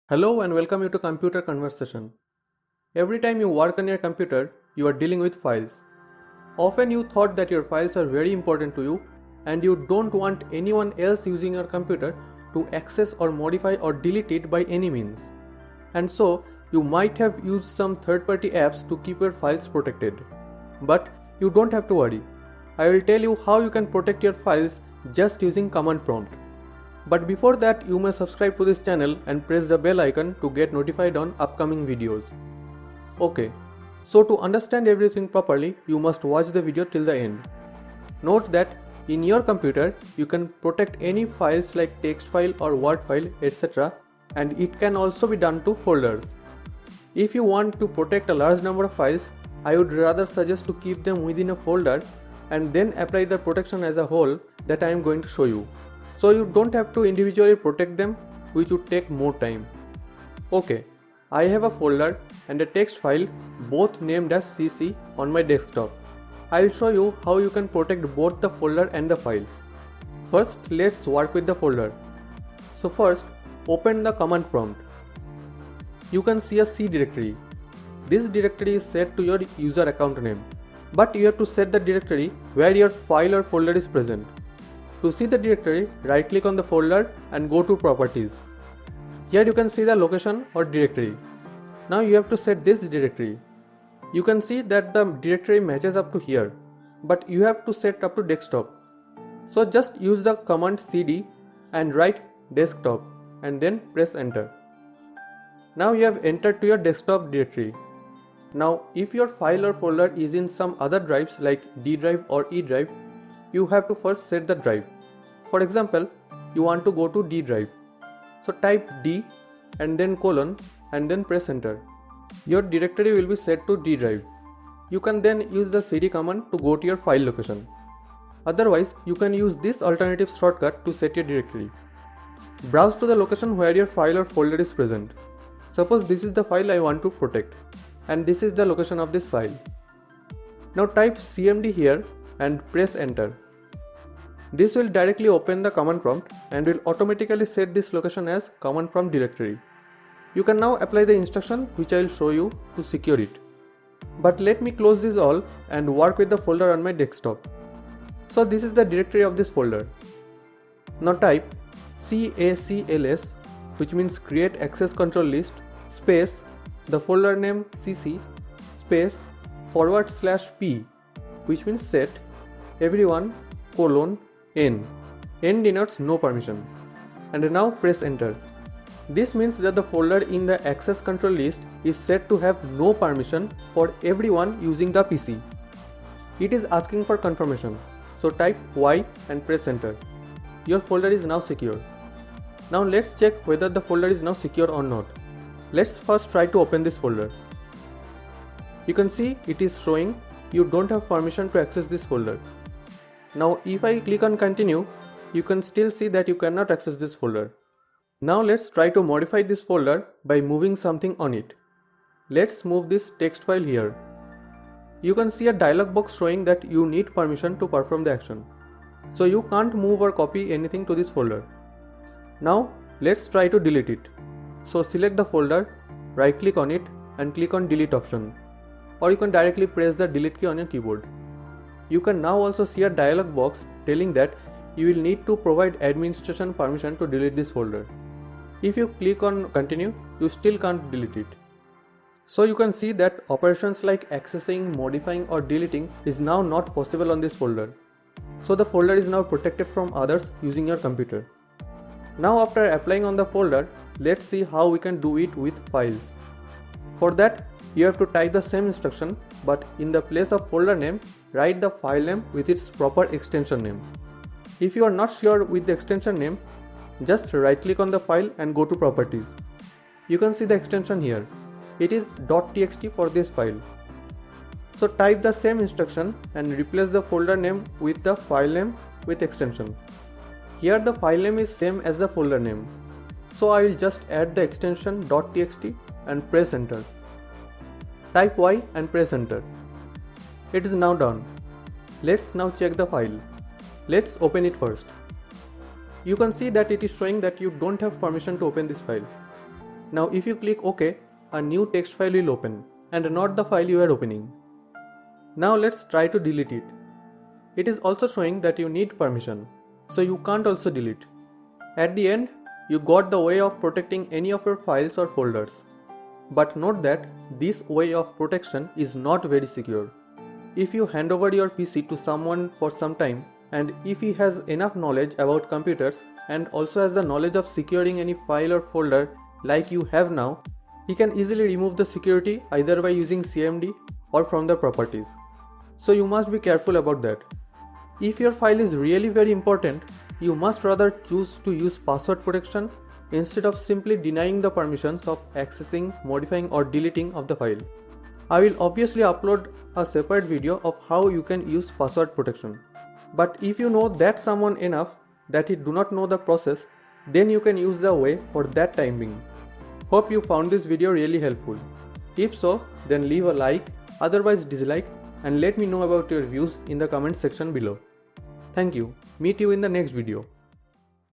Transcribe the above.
Hello and welcome you to Computer Conversation. Every time you work on your computer, you are dealing with files. Often you thought that your files are very important to you and you don't want anyone else using your computer to access or modify or delete it by any means. And so, you might have used some third-party apps to keep your files protected. But you don't have to worry. I will tell you how you can protect your files just using command prompt. But before that, you may subscribe to this channel and press the bell icon to get notified on upcoming videos. Okay, so to understand everything properly, you must watch the video till the end. Note that in your computer, you can protect any files like text file or word file, etc. and it can also be done to folders. If you want to protect a large number of files, I would rather suggest to keep them within a folder and then apply the protection as a whole that I am going to show you. So you don't have to individually protect them, which would take more time. Okay, I have a folder and a text file both named as CC on my desktop. I'll show you how you can protect both the folder and the file. First, let's work with the folder. So first, open the command prompt. You can see a C directory. This directory is set to your user account name, but you have to set the directory where your file or folder is present. To see the directory, right-click on the folder and go to Properties. Here you can see the location or directory. Now you have to set this directory. You can see that the directory matches up to here, but you have to set up to desktop. So just use the command cd and write desktop and then press enter. Now you have entered to your desktop directory. Now if your file or folder is in some other drives like D drive or E drive, you have to first set the drive. For example, you want to go to D drive. So type D and then colon and then press enter. Your directory will be set to D drive. You can then use the cd command to go to your file location. Otherwise, you can use this alternative shortcut to set your directory. Browse to the location where your file or folder is present. Suppose this is the file I want to protect and this is the location of this file. Now type cmd here and press enter. This will directly open the command prompt and will automatically set this location as command prompt directory. You can now apply the instruction which I will show you to secure it. But let me close this all and work with the folder on my desktop. So this is the directory of this folder. Now type CACLS, which means create access control list, space, the folder name CC, space, /P, which means set, everyone, N. N denotes no permission. And now press enter. This means that the folder in the access control list is set to have no permission for everyone using the PC. It is asking for confirmation. So type Y and press enter. Your folder is now secure. Now let's check whether the folder is now secure or not. Let's first try to open this folder. You can see it is showing you don't have permission to access this folder. Now if I click on continue, you can still see that you cannot access this folder. Now let's try to modify this folder by moving something on it. Let's move this text file here. You can see a dialog box showing that you need permission to perform the action. So you can't move or copy anything to this folder. Now let's try to delete it. So select the folder, right click on it and click on delete option. Or you can directly press the delete key on your keyboard. You can now also see a dialog box telling that you will need to provide administration permission to delete this folder. If you click on continue, you still can't delete it. So you can see that operations like accessing, modifying or deleting is now not possible on this folder. So the folder is now protected from others using your computer. Now after applying on the folder, let's see how we can do it with files. For that, you have to type the same instruction, but in the place of folder name, write the file name with its proper extension name. If you are not sure with the extension name, just right click on the file and go to properties. You can see the extension here. It is .txt for this file. So type the same instruction and replace the folder name with the file name with extension. Here the file name is same as the folder name. So I will just add the extension .txt and press enter. Type Y and press enter. It is now done. Let's now check the file. Let's open it first. You can see that it is showing that you don't have permission to open this file. Now if you click OK, a new text file will open and not the file you are opening. Now let's try to delete it. It is also showing that you need permission, so you can't also delete. At the end, you got the way of protecting any of your files or folders. But note that this way of protection is not very secure. If you hand over your PC to someone for some time, and if he has enough knowledge about computers and also has the knowledge of securing any file or folder like you have now, he can easily remove the security either by using CMD or from the properties. So you must be careful about that. If your file is really very important, you must rather choose to use password protection instead of simply denying the permissions of accessing, modifying or deleting of the file. I will obviously upload a separate video of how you can use password protection. But if you know that someone enough that he do not know the process, then you can use the way for that time being. Hope you found this video really helpful. If so, then leave a like, otherwise dislike, and let me know about your views in the comment section below. Thank you. Meet you in the next video.